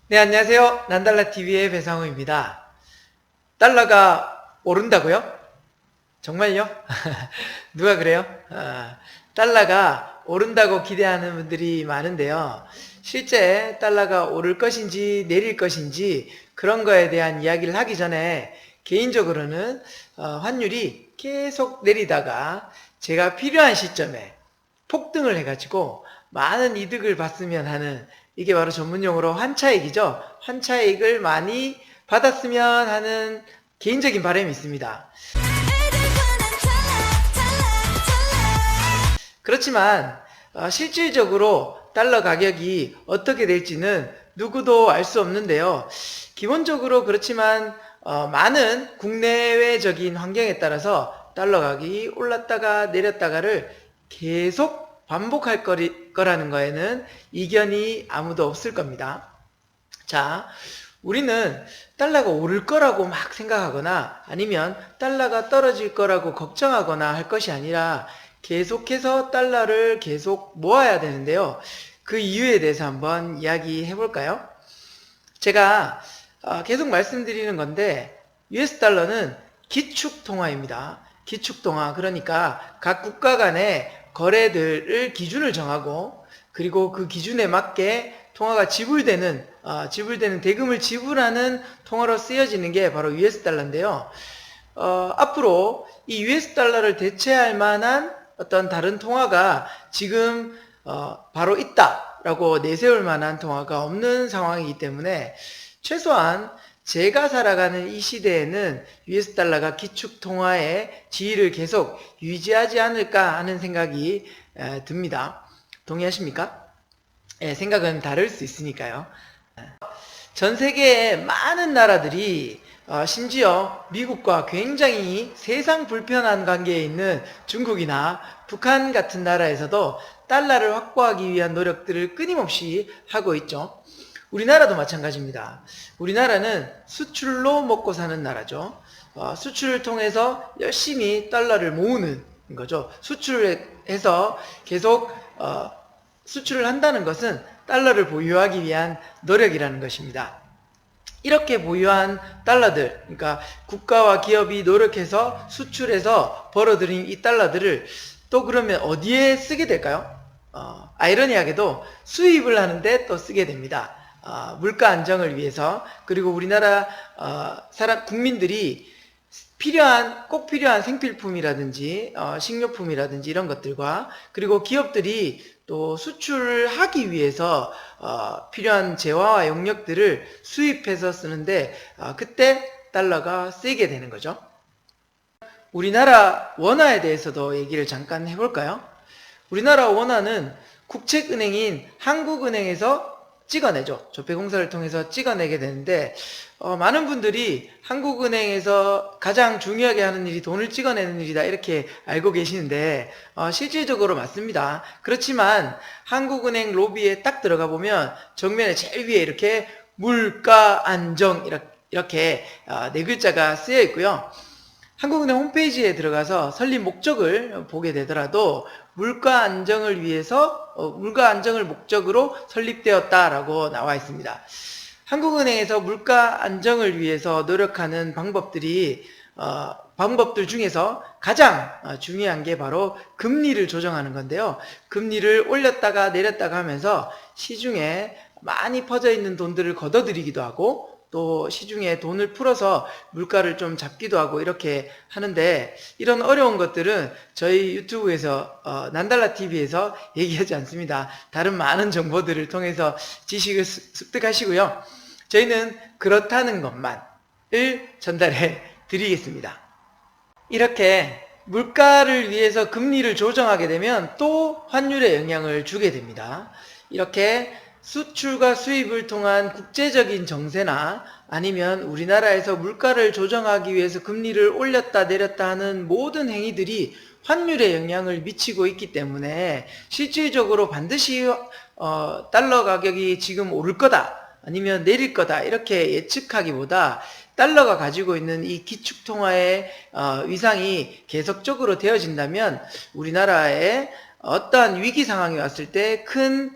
네, 안녕하세요. 난달라TV의 배상우입니다. 달러가 오른다고요? 정말요? 누가 그래요? 달러가 오른다고 기대하는 분들이 많은데요. 실제 달러가 오를 것인지 내릴 것인지 그런 거에 대한 이야기를 하기 전에 개인적으로는 환율이 계속 내리다가 제가 필요한 시점에 폭등을 해가지고 많은 이득을 봤으면 하는, 이게 바로 전문용어로 환차익이죠. 환차익을 많이 받았으면 하는 개인적인 바람이 있습니다. 그렇지만 실질적으로 달러 가격이 어떻게 될지는 누구도 알 수 없는데요. 기본적으로 그렇지만 많은 국내외적인 환경에 따라서 달러 가격이 올랐다가 내렸다가를 계속 반복할 거라는 거에는 이견이 아무도 없을 겁니다. 자, 우리는 달러가 오를 거라고 막 생각하거나 아니면 달러가 떨어질 거라고 걱정하거나 할 것이 아니라 계속해서 달러를 계속 모아야 되는데요. 그 이유에 대해서 한번 이야기해 볼까요? 제가 계속 말씀드리는 건데 US 달러는 기축통화입니다. 기축통화, 그러니까 각 국가 간의 거래들을 기준을 정하고 그리고 그 기준에 맞게 통화가 지불되는 대금을 지불하는 통화로 쓰여지는 게 바로 US 달러인데요. 앞으로 이 US 달러를 대체할 만한 어떤 다른 통화가 지금 바로 있다라고 내세울 만한 통화가 없는 상황이기 때문에 최소한 제가 살아가는 이 시대에는 US 달러가 기축 통화의 지위를 계속 유지하지 않을까 하는 생각이 듭니다. 동의하십니까? 생각은 다를 수 있으니까요. 전 세계의 많은 나라들이 심지어 미국과 굉장히 세상 불편한 관계에 있는 중국이나 북한 같은 나라에서도 달러를 확보하기 위한 노력들을 끊임없이 하고 있죠. 우리나라도 마찬가지입니다. 우리나라는 수출로 먹고 사는 나라죠. 수출을 통해서 열심히 달러를 모으는 거죠. 수출을 해서 계속 수출을 한다는 것은 달러를 보유하기 위한 노력이라는 것입니다. 이렇게 보유한 달러들, 그러니까 국가와 기업이 노력해서 수출해서 벌어들인 이 달러들을 또 그러면 어디에 쓰게 될까요? 아이러니하게도 수입을 하는데 또 쓰게 됩니다. 물가 안정을 위해서, 그리고 우리나라 국민들이 꼭 필요한 생필품이라든지 식료품이라든지 이런 것들과, 그리고 기업들이 또 수출을 하기 위해서 필요한 재화와 용역들을 수입해서 쓰는데 그때 달러가 쓰이게 되는 거죠. 우리나라 원화에 대해서도 얘기를 잠깐 해볼까요? 우리나라 원화는 국책은행인 한국은행에서 찍어내죠. 조폐공사를 통해서 찍어내게 되는데 많은 분들이 한국은행에서 가장 중요하게 하는 일이 돈을 찍어내는 일이다 이렇게 알고 계시는데 실질적으로 맞습니다. 그렇지만 한국은행 로비에 딱 들어가 보면 정면에 제일 위에 이렇게 물가 안정 이렇게 네 글자가 쓰여 있고요. 한국은행 홈페이지에 들어가서 설립 목적을 보게 되더라도 물가 안정을 위해서 물가 안정을 목적으로 설립되었다라고 나와 있습니다. 한국은행에서 물가 안정을 위해서 노력하는 방법들 중에서 가장 중요한 게 바로 금리를 조정하는 건데요. 금리를 올렸다가 내렸다가 하면서 시중에 많이 퍼져 있는 돈들을 걷어들이기도 하고 또 시중에 돈을 풀어서 물가를 좀 잡기도 하고 이렇게 하는데, 이런 어려운 것들은 저희 유튜브에서 난달라TV에서 얘기하지 않습니다. 다른 많은 정보들을 통해서 지식을 습득하시고요. 저희는 그렇다는 것만을 전달해 드리겠습니다. 이렇게 물가를 위해서 금리를 조정하게 되면 또 환율에 영향을 주게 됩니다. 이렇게 수출과 수입을 통한 국제적인 정세나 아니면 우리나라에서 물가를 조정하기 위해서 금리를 올렸다 내렸다 하는 모든 행위들이 환율에 영향을 미치고 있기 때문에 실질적으로 반드시 달러 가격이 지금 오를 거다 아니면 내릴 거다 이렇게 예측하기보다 달러가 가지고 있는 이 기축통화의 위상이 계속적으로 되어진다면 우리나라에 어떠한 위기 상황이 왔을 때 큰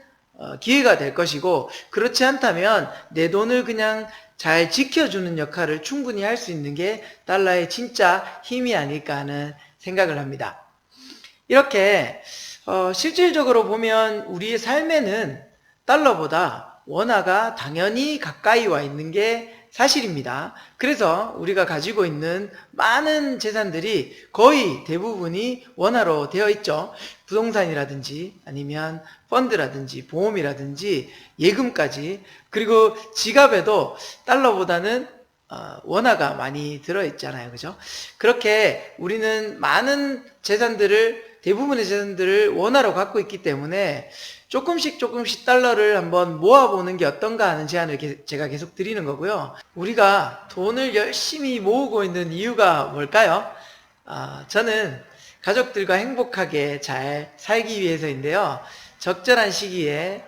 기회가 될 것이고, 그렇지 않다면 내 돈을 그냥 잘 지켜주는 역할을 충분히 할 수 있는 게 달러의 진짜 힘이 아닐까 하는 생각을 합니다. 이렇게 실질적으로 보면 우리의 삶에는 달러보다 원화가 당연히 가까이 와 있는 게 사실입니다. 그래서 우리가 가지고 있는 많은 재산들이 거의 대부분이 원화로 되어 있죠. 부동산이라든지 아니면 펀드라든지 보험이라든지 예금까지, 그리고 지갑에도 달러보다는 원화가 많이 들어있잖아요. 그죠? 그렇게 우리는 많은 대부분의 재산들을 원화로 갖고 있기 때문에 조금씩 달러를 한번 모아보는 게 어떤가 하는 제안을 제가 계속 드리는 거고요. 우리가 돈을 열심히 모으고 있는 이유가 뭘까요? 저는 가족들과 행복하게 잘 살기 위해서인데요. 적절한 시기에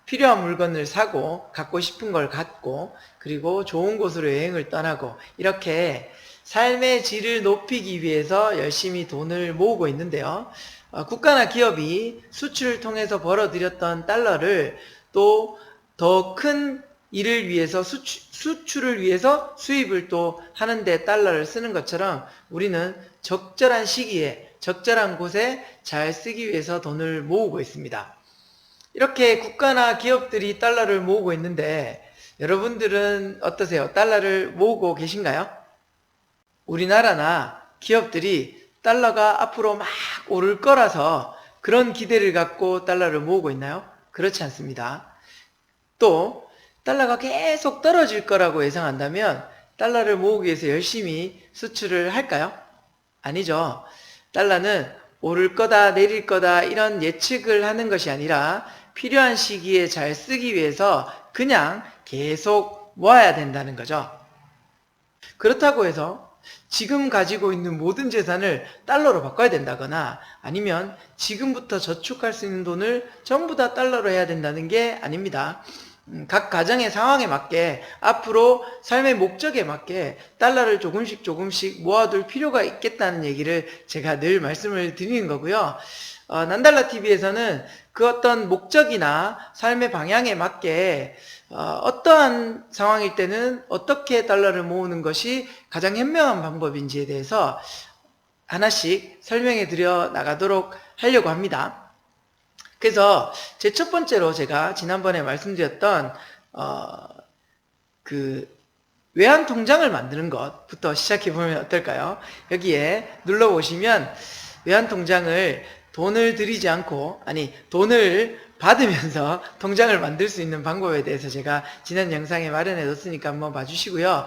필요한 물건을 사고 갖고 싶은 걸 갖고, 그리고 좋은 곳으로 여행을 떠나고, 이렇게 삶의 질을 높이기 위해서 열심히 돈을 모으고 있는데요. 국가나 기업이 수출을 통해서 벌어들였던 달러를 또 더 큰 일을 위해서 수출을 위해서 수입을 또 하는데 달러를 쓰는 것처럼 우리는 적절한 시기에 적절한 곳에 잘 쓰기 위해서 돈을 모으고 있습니다. 이렇게 국가나 기업들이 달러를 모으고 있는데 여러분들은 어떠세요? 달러를 모으고 계신가요? 우리나라나 기업들이 달러가 앞으로 막 오를 거라서 그런 기대를 갖고 달러를 모으고 있나요? 그렇지 않습니다. 또 달러가 계속 떨어질 거라고 예상한다면 달러를 모으기 위해서 열심히 수출을 할까요? 아니죠. 달러는 오를 거다 내릴 거다 이런 예측을 하는 것이 아니라 필요한 시기에 잘 쓰기 위해서 그냥 계속 모아야 된다는 거죠. 그렇다고 해서 지금 가지고 있는 모든 재산을 달러로 바꿔야 된다거나 아니면 지금부터 저축할 수 있는 돈을 전부 다 달러로 해야 된다는 게 아닙니다. 각 가정의 상황에 맞게, 앞으로 삶의 목적에 맞게 달러를 조금씩 모아둘 필요가 있겠다는 얘기를 제가 늘 말씀을 드리는 거고요. 난달라TV에서는 그 어떤 목적이나 삶의 방향에 맞게 어떠한 상황일 때는 어떻게 달러를 모으는 것이 가장 현명한 방법인지에 대해서 하나씩 설명해 드려 나가도록 하려고 합니다. 그래서 제 첫 번째로 제가 지난번에 말씀드렸던 그 외환통장을 만드는 것부터 시작해 보면 어떨까요? 여기에 눌러보시면 외환통장을 돈을 들이지 않고, 돈을 받으면서 통장을 만들 수 있는 방법에 대해서 제가 지난 영상에 마련해 뒀으니까 한번 봐주시고요.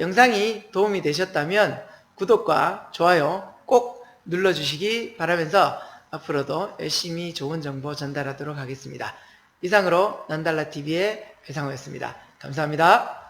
영상이 도움이 되셨다면 구독과 좋아요 꼭 눌러주시기 바라면서 앞으로도 열심히 좋은 정보 전달하도록 하겠습니다. 이상으로 난달라TV의 배상호였습니다. 감사합니다.